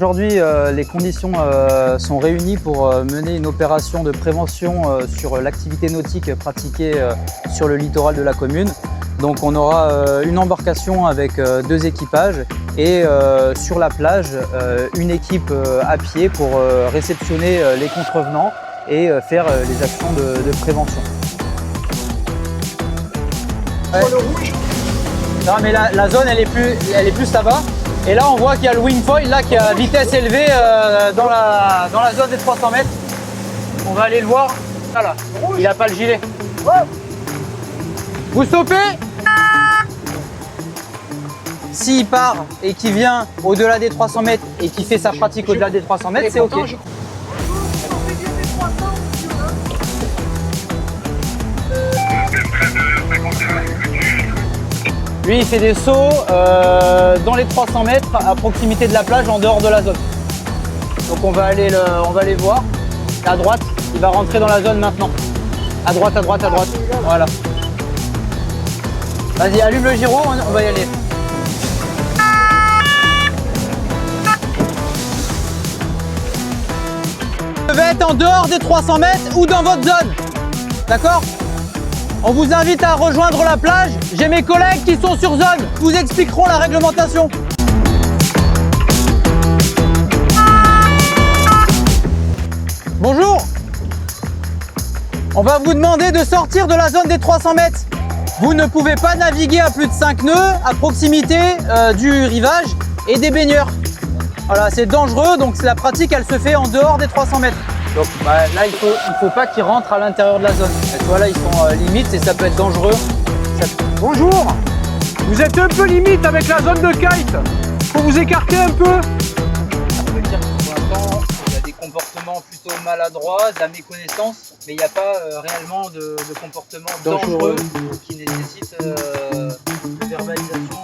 aujourd'hui, les conditions sont réunies pour mener une opération de prévention sur l'activité nautique pratiquée sur le littoral de la commune. Donc on aura une embarcation avec 2 équipages et sur la plage, une équipe à pied pour réceptionner les contrevenants et faire les actions de prévention. Ouais. Sur le rouge. Non mais la zone elle est plus là-bas. Et là on voit qu'il y a le wing foil là qui est à vitesse élevée dans la zone des 300 mètres. On va aller le voir. Voilà, il n'a pas le gilet. Ouais. Vous stoppez. S'il part et qu'il vient au-delà des 300 mètres et qu'il fait sa pratique au-delà des 300 mètres, c'est OK. Lui, il fait des sauts dans les 300 mètres à proximité de la plage en dehors de la zone. Donc on va aller voir. À droite, il va rentrer dans la zone maintenant. À droite, à droite, à droite. Voilà. Vas-y, allume le gyro, on va y aller. Vous devez être en dehors des 300 mètres ou dans votre zone. D'accord ? On vous invite à rejoindre la plage. J'ai mes collègues qui sont sur zone. Vous expliqueront la réglementation. Bonjour. On va vous demander de sortir de la zone des 300 mètres. Vous ne pouvez pas naviguer à plus de 5 nœuds à proximité du rivage et des baigneurs. Voilà, c'est dangereux, donc la pratique, elle se fait en dehors des 300 mètres. Donc là, il faut pas qu'ils rentrent à l'intérieur de la zone. Voilà, ils sont limites et ça peut être dangereux. Bonjour. Vous êtes un peu limite avec la zone de kite. Faut vous écarter un peu. Ça veut dire que pour l'instant, il y a des comportements plutôt maladroits, de la méconnaissance, mais il n'y a pas réellement de comportement dangereux qui nécessite verbalisation.